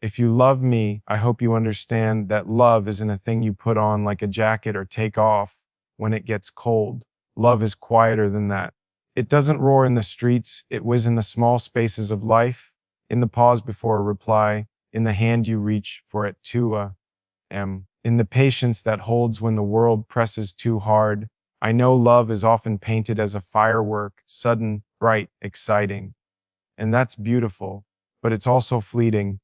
If you love me, I hope you understand that love isn't a thing you put on like a jacket or take off when it gets cold. Love is quieter than that. It doesn't roar in the streets, it whizzes in the small spaces of life, in the pause before a reply, in the hand you reach for at 2 a.m., in the patience that holds when the world presses too hard. I know love is often painted as a firework, sudden, bright, exciting. And that's beautiful, but it's also fleeting.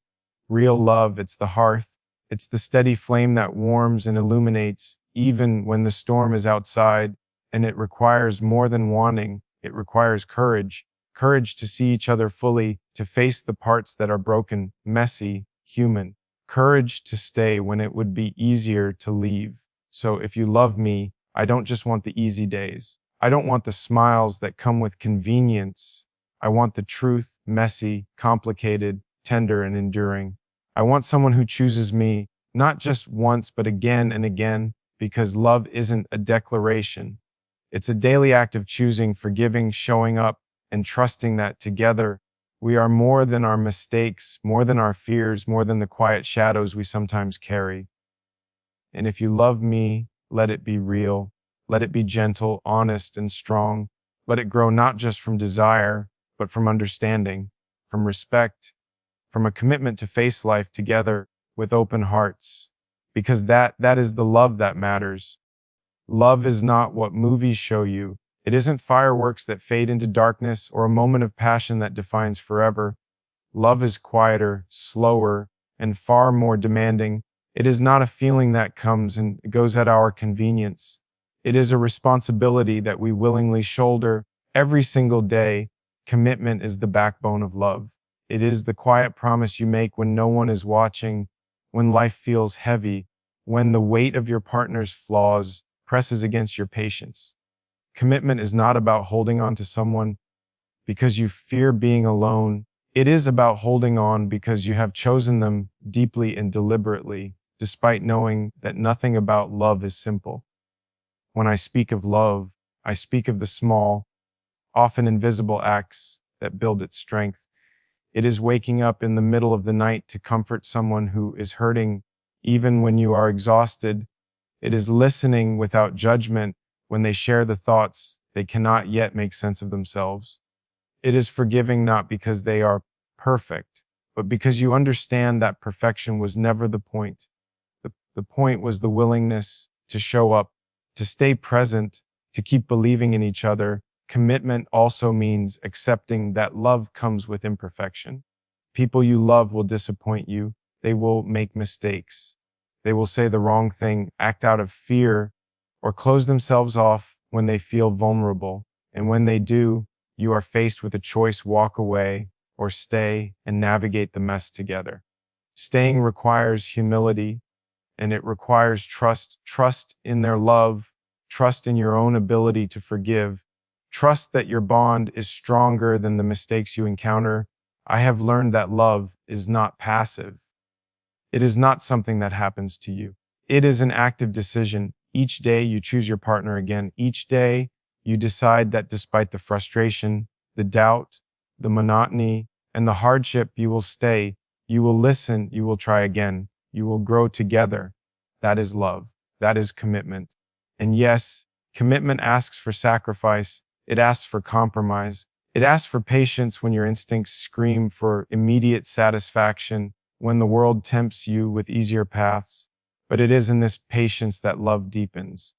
Real love, it's the hearth. It's the steady flame that warms and illuminates even when the storm is outside, and it requires more than wanting. It requires courage. Courage to see each other fully, to face the parts that are broken, messy, human. Courage to stay when it would be easier to leave. So if you love me, I don't just want the easy days. I don't want the smiles that come with convenience. I want the truth, messy, complicated, tender, and enduring. I want someone who chooses me, not just once, but again and again, because love isn't a declaration. It's a daily act of choosing, forgiving, showing up, and trusting that together we are more than our mistakes, more than our fears, more than the quiet shadows we sometimes carry. And if you love me, let it be real. Let it be gentle, honest, and strong. Let it grow not just from desire, but from understanding, from respect, from a commitment to face life together with open hearts. Because that is the love that matters. Love is not what movies show you. It isn't fireworks that fade into darkness or a moment of passion that defines forever. Love is quieter, slower, and far more demanding. It is not a feeling that comes and goes at our convenience. It is a responsibility that we willingly shoulder every single day. Commitment is the backbone of love. It is the quiet promise you make when no one is watching, when life feels heavy, when the weight of your partner's flaws presses against your patience. Commitment is not about holding on to someone because you fear being alone. It is about holding on because you have chosen them deeply and deliberately, despite knowing that nothing about love is simple. When I speak of love, I speak of the small, often invisible acts that build its strength. It is waking up in the middle of the night to comfort someone who is hurting, even when you are exhausted. It is listening without judgment when they share the thoughts they cannot yet make sense of themselves. It is forgiving not because they are perfect, but because you understand that perfection was never the point. The point was the willingness to show up, to stay present, to keep believing in each other. Commitment also means accepting that love comes with imperfection. People you love will disappoint you. They will make mistakes. They will say the wrong thing, act out of fear, or close themselves off when they feel vulnerable. And when they do, you are faced with a choice: walk away or stay and navigate the mess together. Staying requires humility, and it requires trust in their love, trust in your own ability to forgive, trust that your bond is stronger than the mistakes you encounter. I have learned that love is not passive. It is not something that happens to you. It is an active decision. Each day you choose your partner again. Each day you decide that despite the frustration, the doubt, the monotony, and the hardship, you will stay, you will listen, you will try again, you will grow together. That is love. That is commitment. And yes, commitment asks for sacrifice. It asks for compromise. It asks for patience when your instincts scream for immediate satisfaction, when the world tempts you with easier paths. But it is in this patience that love deepens.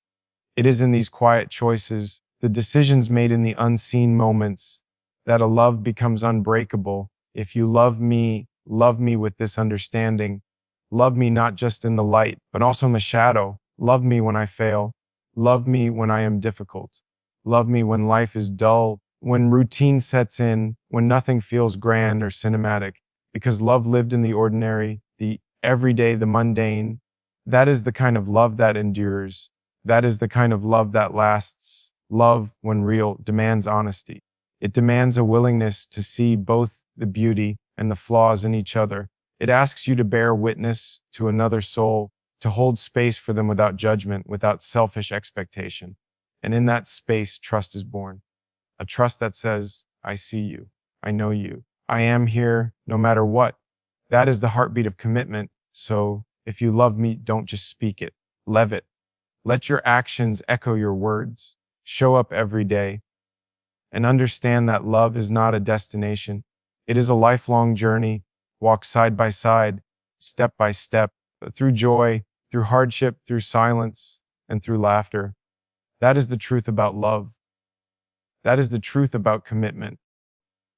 It is in these quiet choices, the decisions made in the unseen moments, that a love becomes unbreakable. If you love me with this understanding. Love me not just in the light, but also in the shadow. Love me when I fail. Love me when I am difficult. Love me when life is dull, when routine sets in, when nothing feels grand or cinematic. Because love lived in the ordinary, the everyday, the mundane. That is the kind of love that endures. That is the kind of love that lasts. Love, when real, demands honesty. It demands a willingness to see both the beauty and the flaws in each other. It asks you to bear witness to another soul, to hold space for them without judgment, without selfish expectation. And in that space, trust is born. A trust that says, I see you, I know you, I am here no matter what. That is the heartbeat of commitment. So if you love me, don't just speak it. Live it. Let your actions echo your words. Show up every day and understand that love is not a destination. It is a lifelong journey. Walk side by side, step by step, through joy, through hardship, through silence, and through laughter. That is the truth about love. That is the truth about commitment.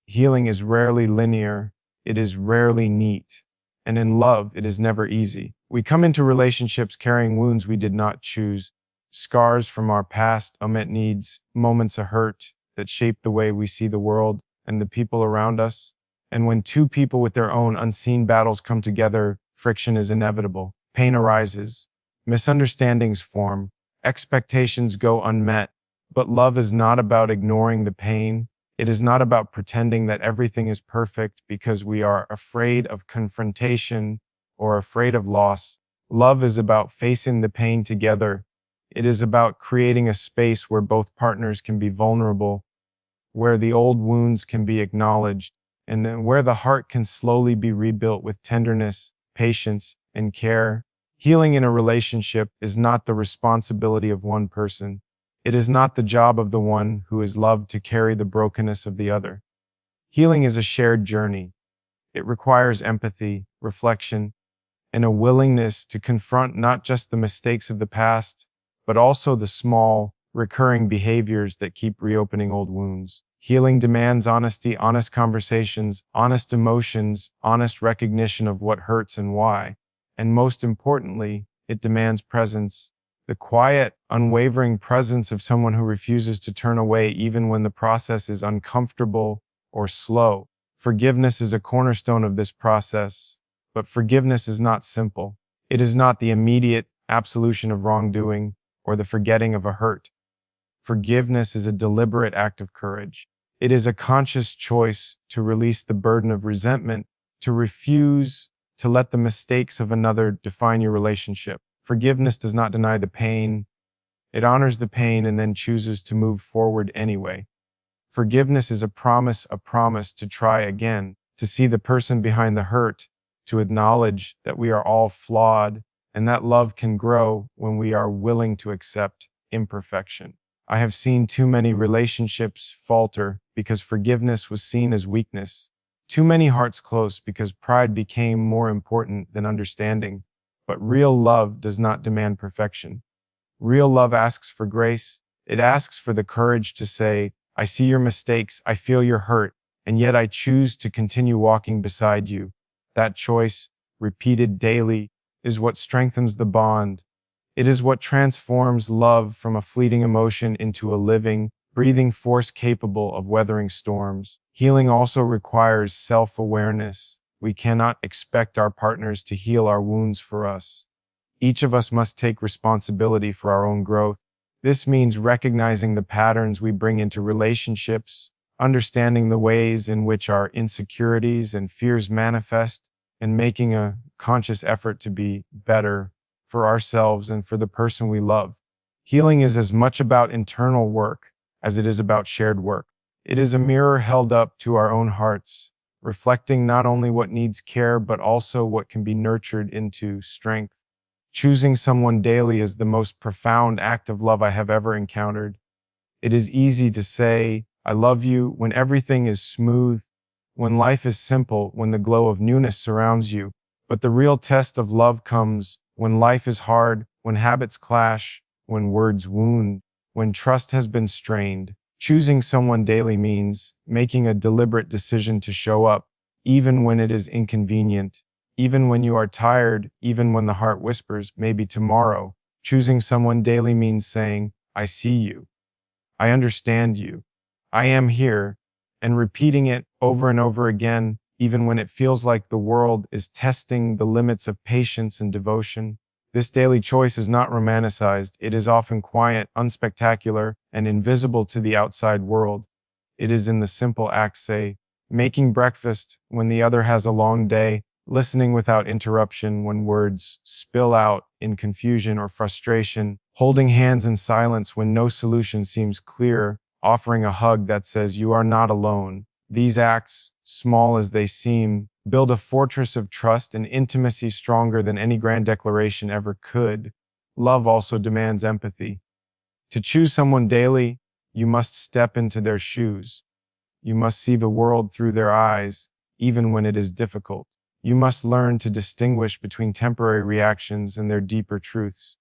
Healing is rarely linear. It is rarely neat. And in love, it is never easy. We come into relationships carrying wounds we did not choose, scars from our past, unmet needs, moments of hurt that shape the way we see the world and the people around us. And when two people with their own unseen battles come together, friction is inevitable. Pain arises, misunderstandings form, expectations go unmet. But love is not about ignoring the pain. It is not about pretending that everything is perfect because we are afraid of confrontation or afraid of loss. Love is about facing the pain together. It is about creating a space where both partners can be vulnerable, where the old wounds can be acknowledged, and then where the heart can slowly be rebuilt with tenderness, patience, and care. Healing in a relationship is not the responsibility of one person. It is not the job of the one who is loved to carry the brokenness of the other. Healing is a shared journey. It requires empathy, reflection, and a willingness to confront not just the mistakes of the past, but also the small, recurring behaviors that keep reopening old wounds. Healing demands honesty, honest conversations, honest emotions, honest recognition of what hurts and why. And most importantly, it demands presence. The quiet, unwavering presence of someone who refuses to turn away even when the process is uncomfortable or slow. Forgiveness is a cornerstone of this process, but forgiveness is not simple. It is not the immediate absolution of wrongdoing or the forgetting of a hurt. Forgiveness is a deliberate act of courage. It is a conscious choice to release the burden of resentment, to refuse to let the mistakes of another define your relationship. Forgiveness does not deny the pain. It honors the pain and then chooses to move forward anyway. Forgiveness is a promise to try again, to see the person behind the hurt, to acknowledge that we are all flawed and that love can grow when we are willing to accept imperfection. I have seen too many relationships falter because forgiveness was seen as weakness. Too many hearts closed because pride became more important than understanding. But real love does not demand perfection. Real love asks for grace. It asks for the courage to say, I see your mistakes, I feel your hurt, and yet I choose to continue walking beside you. That choice, repeated daily, is what strengthens the bond. It is what transforms love from a fleeting emotion into a living, breathing force capable of weathering storms. Healing also requires self-awareness. We cannot expect our partners to heal our wounds for us. Each of us must take responsibility for our own growth. This means recognizing the patterns we bring into relationships, understanding the ways in which our insecurities and fears manifest, and making a conscious effort to be better for ourselves and for the person we love. Healing is as much about internal work as it is about shared work. It is a mirror held up to our own hearts, reflecting not only what needs care, but also what can be nurtured into strength. Choosing someone daily is the most profound act of love I have ever encountered. It is easy to say, I love you, when everything is smooth, when life is simple, when the glow of newness surrounds you. But the real test of love comes when life is hard, when habits clash, when words wound, when trust has been strained. Choosing someone daily means making a deliberate decision to show up, even when it is inconvenient, even when you are tired, even when the heart whispers, maybe tomorrow. Choosing someone daily means saying, I see you, I understand you, I am here, and repeating it over and over again, even when it feels like the world is testing the limits of patience and devotion. This daily choice is not romanticized. It is often quiet, unspectacular, and invisible to the outside world. It is in the simple acts, say, making breakfast when the other has a long day, listening without interruption when words spill out in confusion or frustration, holding hands in silence when no solution seems clear, offering a hug that says you are not alone. These acts, small as they seem, build a fortress of trust and intimacy stronger than any grand declaration ever could. Love also demands empathy. To choose someone daily, you must step into their shoes. You must see the world through their eyes, even when it is difficult. You must learn to distinguish between temporary reactions and their deeper truths.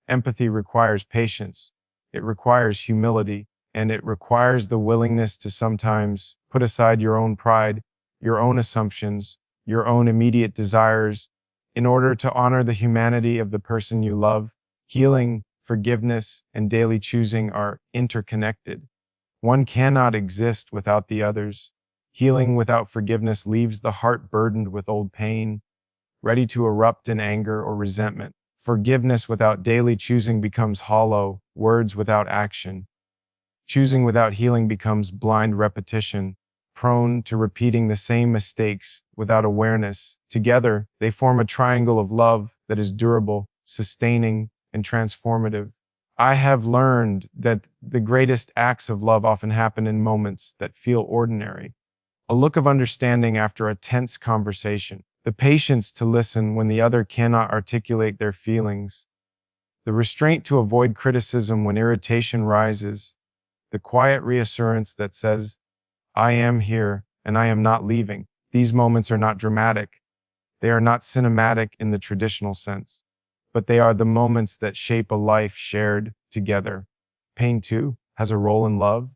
Empathy requires patience, it requires humility, and it requires the willingness to sometimes put aside your own pride, your own assumptions, your own immediate desires, in order to honor the humanity of the person you love. Healing, forgiveness, and daily choosing are interconnected. One cannot exist without the others. Healing without forgiveness leaves the heart burdened with old pain, ready to erupt in anger or resentment. Forgiveness without daily choosing becomes hollow, words without action. Choosing without healing becomes blind repetition, prone to repeating the same mistakes without awareness. Together, they form a triangle of love that is durable, sustaining, and transformative. I have learned that the greatest acts of love often happen in moments that feel ordinary. A look of understanding after a tense conversation, the patience to listen when the other cannot articulate their feelings, the restraint to avoid criticism when irritation rises, the quiet reassurance that says, I am here and I am not leaving. These moments are not dramatic. They are not cinematic in the traditional sense, but they are the moments that shape a life shared together. Pain, too, has a role in love.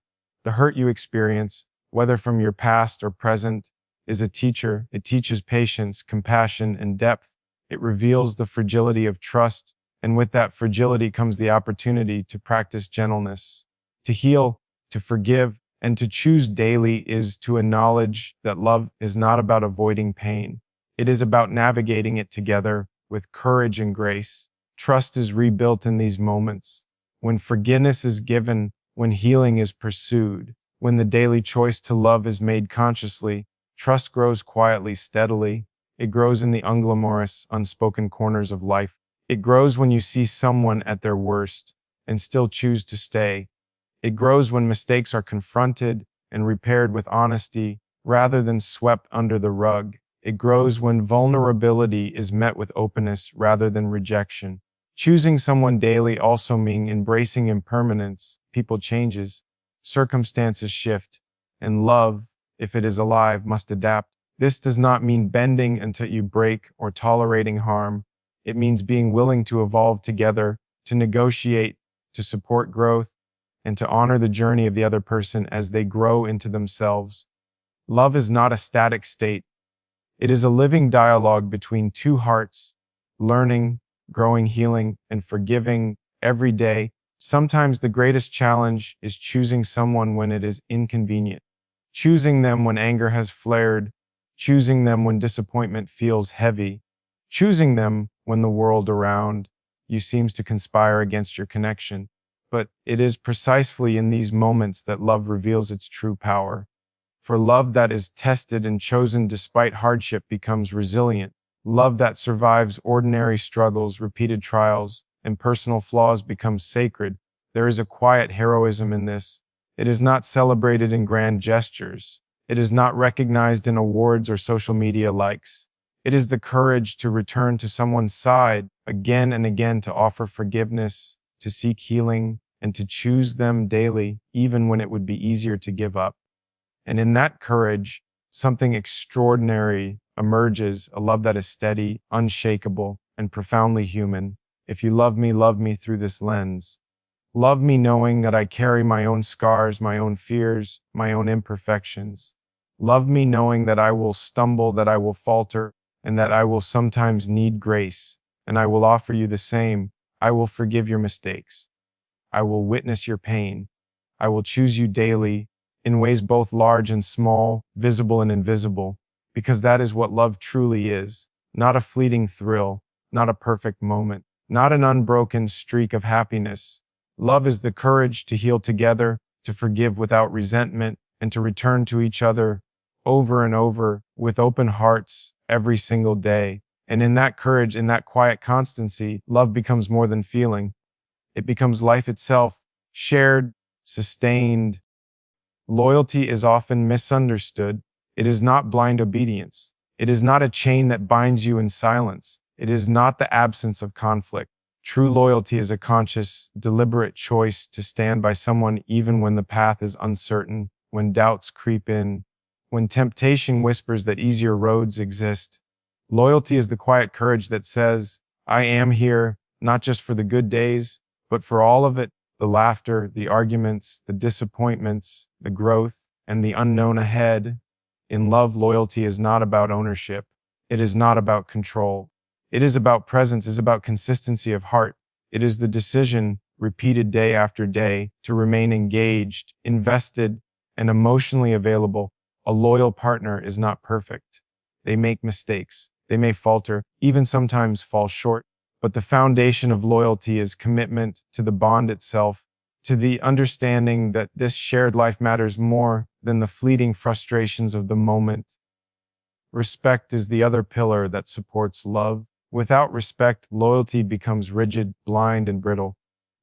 The hurt you experience, whether from your past or present, is a teacher. It teaches patience, compassion, and depth. It reveals the fragility of trust, and with that fragility comes the opportunity to practice gentleness. To heal, to forgive, and to choose daily is to acknowledge that love is not about avoiding pain. It is about navigating it together with courage and grace. Trust is rebuilt in these moments. When forgiveness is given, when healing is pursued, when the daily choice to love is made consciously, trust grows quietly, steadily. It grows in the unglamorous, unspoken corners of life. It grows when you see someone at their worst and still choose to stay. It grows when mistakes are confronted and repaired with honesty rather than swept under the rug. It grows when vulnerability is met with openness rather than rejection. Choosing someone daily also means embracing impermanence. People changes, circumstances shift, and love, if it is alive, must adapt. This does not mean bending until you break or tolerating harm. It means being willing to evolve together, to negotiate, to support growth, and to honor the journey of the other person as they grow into themselves. Love is not a static state. It is a living dialogue between two hearts, learning, growing, healing, and forgiving every day. Sometimes the greatest challenge is choosing someone when it is inconvenient, choosing them when anger has flared, choosing them when disappointment feels heavy, choosing them when the world around you seems to conspire against your connection. But it is precisely in these moments that love reveals its true power. For love that is tested and chosen despite hardship becomes resilient. Love that survives ordinary struggles, repeated trials, and personal flaws becomes sacred. There is a quiet heroism in this. It is not celebrated in grand gestures. It is not recognized in awards or social media likes. It is the courage to return to someone's side again and again, to offer forgiveness, to seek healing, and to choose them daily, even when it would be easier to give up. And in that courage, something extraordinary emerges, a love that is steady, unshakable, and profoundly human. If you love me through this lens. Love me knowing that I carry my own scars, my own fears, my own imperfections. Love me knowing that I will stumble, that I will falter, and that I will sometimes need grace. And I will offer you the same. I will forgive your mistakes. I will witness your pain. I will choose you daily in ways both large and small, visible and invisible, because that is what love truly is. Not a fleeting thrill, not a perfect moment, not an unbroken streak of happiness. Love is the courage to heal together, to forgive without resentment, and to return to each other over and over with open hearts every single day. And in that courage, in that quiet constancy, love becomes more than feeling. It becomes life itself, shared, sustained. Loyalty is often misunderstood. It is not blind obedience. It is not a chain that binds you in silence. It is not the absence of conflict. True loyalty is a conscious, deliberate choice to stand by someone even when the path is uncertain, when doubts creep in, when temptation whispers that easier roads exist. Loyalty is the quiet courage that says, I am here, not just for the good days, but for all of it, the laughter, the arguments, the disappointments, the growth, and the unknown ahead. In love, loyalty is not about ownership. It is not about control. It is about presence, is about consistency of heart. It is the decision, repeated day after day, to remain engaged, invested, and emotionally available. A loyal partner is not perfect. They make mistakes. They may falter, even sometimes fall short. But the foundation of loyalty is commitment to the bond itself, to the understanding that this shared life matters more than the fleeting frustrations of the moment. Respect is the other pillar that supports love. Without respect, loyalty becomes rigid, blind, and brittle.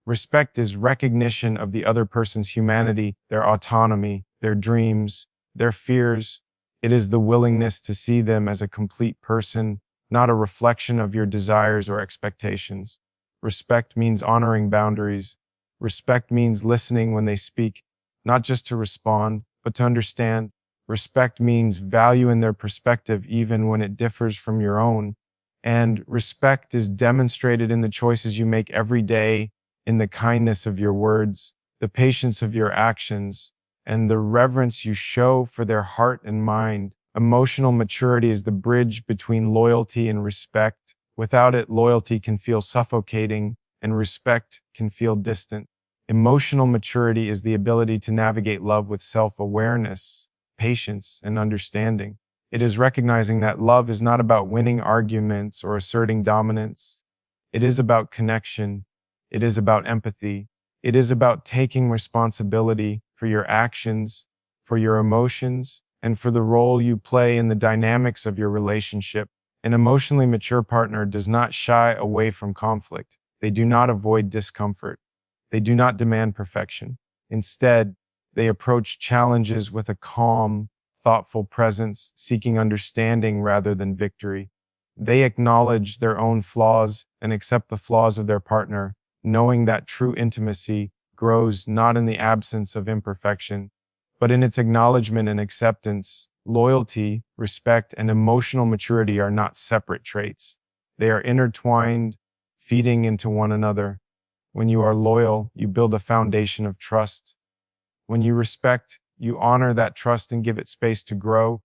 Respect is recognition of the other person's humanity, their autonomy, their dreams, their fears. It is the willingness to see them as a complete person, not a reflection of your desires or expectations. Respect means honoring boundaries. Respect means listening when they speak, not just to respond, but to understand. Respect means value in their perspective even when it differs from your own. And respect is demonstrated in the choices you make every day, in the kindness of your words, the patience of your actions, and the reverence you show for their heart and mind. Emotional maturity is the bridge between loyalty and respect. Without it, loyalty can feel suffocating and respect can feel distant. Emotional maturity is the ability to navigate love with self-awareness, patience, and understanding. It is recognizing that love is not about winning arguments or asserting dominance. It is about connection. It is about empathy. It is about taking responsibility for your actions, for your emotions, and for the role you play in the dynamics of your relationship. An emotionally mature partner does not shy away from conflict. They do not avoid discomfort. They do not demand perfection. Instead, they approach challenges with a calm, thoughtful presence, seeking understanding rather than victory. They acknowledge their own flaws and accept the flaws of their partner, knowing that true intimacy grows not in the absence of imperfection, but in its acknowledgement and acceptance. Loyalty, respect, and emotional maturity are not separate traits. They are intertwined, feeding into one another. When you are loyal, you build a foundation of trust. When you respect, you honor that trust and give it space to grow.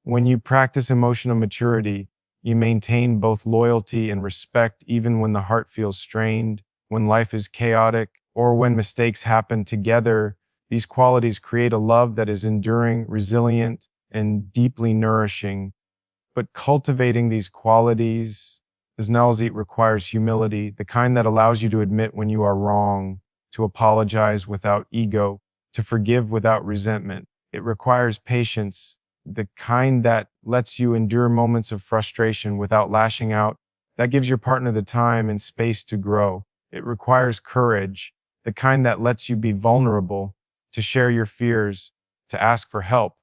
When you practice emotional maturity, you maintain both loyalty and respect even when the heart feels strained, when life is chaotic, or when mistakes happen together. These qualities create a love that is enduring, resilient, and deeply nourishing. But cultivating these qualities, as Nalzit, requires humility, the kind that allows you to admit when you are wrong, to apologize without ego, to forgive without resentment. It requires patience, the kind that lets you endure moments of frustration without lashing out, that gives your partner the time and space to grow. It requires courage, the kind that lets you be vulnerable, to share your fears, to ask for help,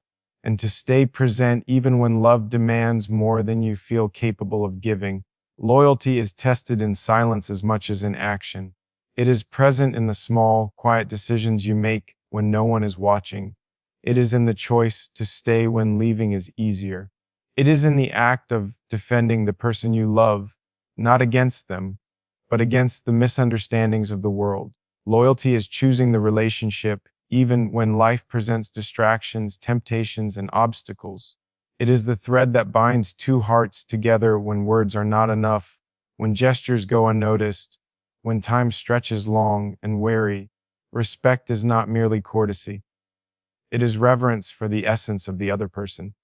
and to stay present even when love demands more than you feel capable of giving. Loyalty is tested in silence as much as in action. It is present in the small, quiet decisions you make when no one is watching. It is in the choice to stay when leaving is easier. It is in the act of defending the person you love, not against them, but against the misunderstandings of the world. Loyalty is choosing the relationship even when life presents distractions, temptations, and obstacles. It is the thread that binds two hearts together when words are not enough, when gestures go unnoticed, when time stretches long and weary. Respect is not merely courtesy. It is reverence for the essence of the other person.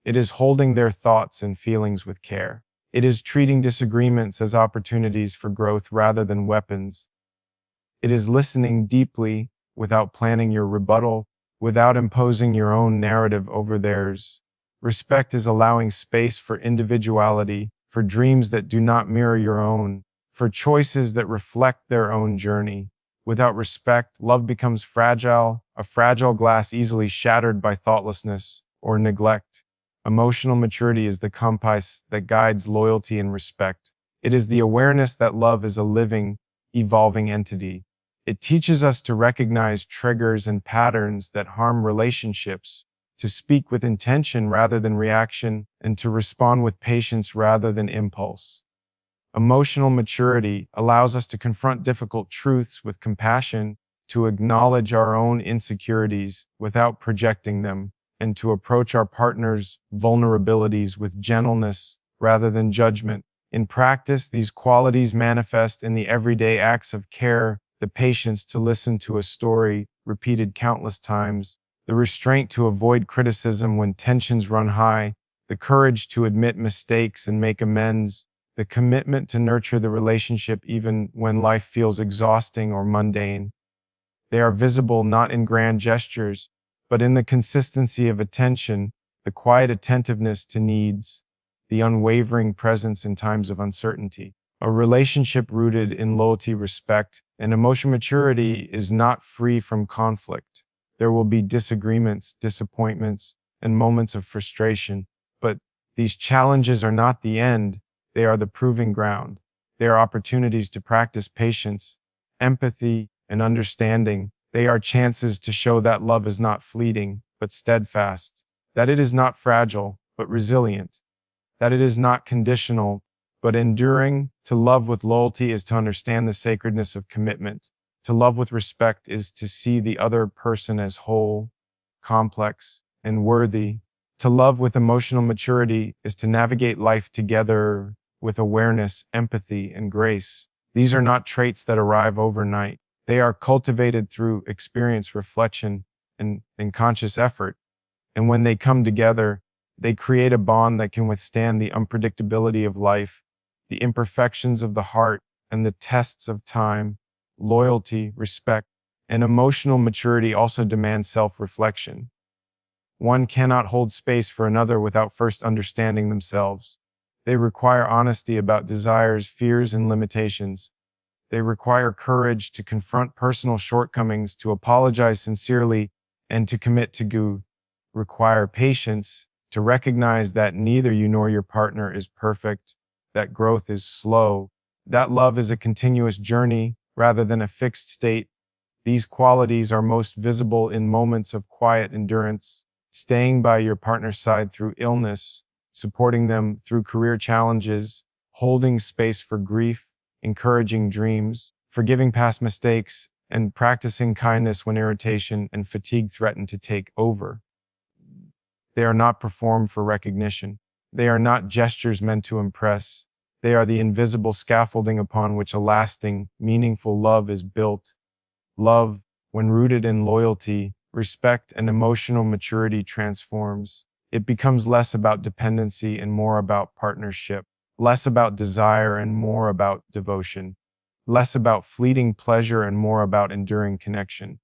It is holding their thoughts and feelings with care. It is treating disagreements as opportunities for growth rather than weapons. It is listening deeply without planning your rebuttal, without imposing your own narrative over theirs. Respect is allowing space for individuality, for dreams that do not mirror your own, for choices that reflect their own journey. Without respect, love becomes fragile, a fragile glass easily shattered by thoughtlessness or neglect. Emotional maturity is the compass that guides loyalty and respect. It is the awareness that love is a living, evolving entity. It teaches us to recognize triggers and patterns that harm relationships, to speak with intention rather than reaction, and to respond with patience rather than impulse. Emotional maturity allows us to confront difficult truths with compassion, to acknowledge our own insecurities without projecting them, and to approach our partner's vulnerabilities with gentleness rather than judgment. In practice, these qualities manifest in the everyday acts of care, the patience to listen to a story repeated countless times, the restraint to avoid criticism when tensions run high, the courage to admit mistakes and make amends, the commitment to nurture the relationship even when life feels exhausting or mundane. They are visible not in grand gestures, but in the consistency of attention, the quiet attentiveness to needs, the unwavering presence in times of uncertainty. A relationship rooted in loyalty, respect, and emotional maturity is not free from conflict. There will be disagreements, disappointments, and moments of frustration, but these challenges are not the end. They are the proving ground. They are opportunities to practice patience, empathy, and understanding. They are chances to show that love is not fleeting, but steadfast, that it is not fragile, but resilient, that it is not conditional, but enduring. To love with loyalty is to understand the sacredness of commitment. To love with respect is to see the other person as whole, complex, and worthy. To love with emotional maturity is to navigate life together with awareness, empathy, and grace. These are not traits that arrive overnight. They are cultivated through experience, reflection, and conscious effort. And when they come together, they create a bond that can withstand the unpredictability of life, the imperfections of the heart, and the tests of time. Loyalty, respect, and emotional maturity also demand self-reflection. One cannot hold space for another without first understanding themselves. They require honesty about desires, fears, and limitations. They require courage to confront personal shortcomings, to apologize sincerely, and to commit to good. Require patience to recognize that neither you nor your partner is perfect, that growth is slow, that love is a continuous journey rather than a fixed state. These qualities are most visible in moments of quiet endurance, staying by your partner's side through illness, supporting them through career challenges, holding space for grief, encouraging dreams, forgiving past mistakes, and practicing kindness when irritation and fatigue threaten to take over. They are not performed for recognition. They are not gestures meant to impress. They are the invisible scaffolding upon which a lasting, meaningful love is built. Love, when rooted in loyalty, respect, and emotional maturity, transforms. It becomes less about dependency and more about partnership, less about desire and more about devotion, less about fleeting pleasure and more about enduring connection.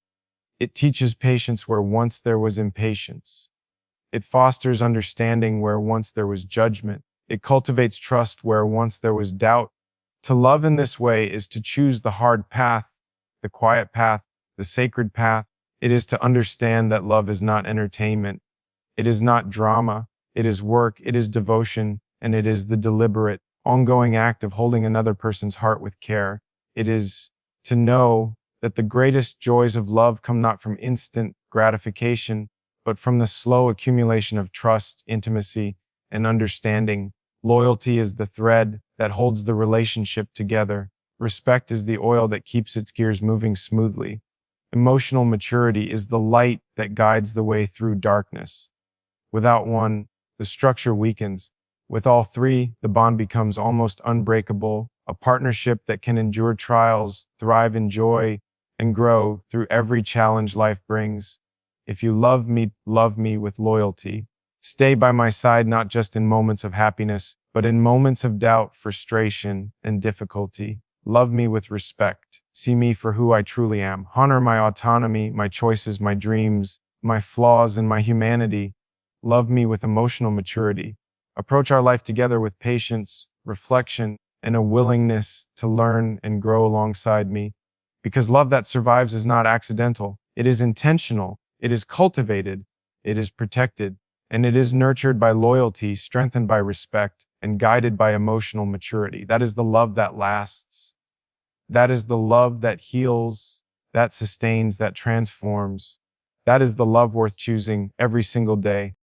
It teaches patience where once there was impatience. It fosters understanding where once there was judgment. It cultivates trust where once there was doubt. To love in this way is to choose the hard path, the quiet path, the sacred path. It is to understand that love is not entertainment. It is not drama. It is work. It is devotion. And it is the deliberate, ongoing act of holding another person's heart with care. It is to know that the greatest joys of love come not from instant gratification, but from the slow accumulation of trust, intimacy, and understanding. Loyalty is the thread that holds the relationship together. Respect is the oil that keeps its gears moving smoothly. Emotional maturity is the light that guides the way through darkness. Without one, the structure weakens. With all three, the bond becomes almost unbreakable, a partnership that can endure trials, thrive in joy, and grow through every challenge life brings. If you love me with loyalty. Stay by my side not just in moments of happiness, but in moments of doubt, frustration, and difficulty. Love me with respect. See me for who I truly am. Honor my autonomy, my choices, my dreams, my flaws, and my humanity. Love me with emotional maturity. Approach our life together with patience, reflection, and a willingness to learn and grow alongside me. Because love that survives is not accidental. It is intentional. It is cultivated. It is protected. And it is nurtured by loyalty, strengthened by respect, and guided by emotional maturity. That is the love that lasts. That is the love that heals, that sustains, that transforms. That is the love worth choosing every single day.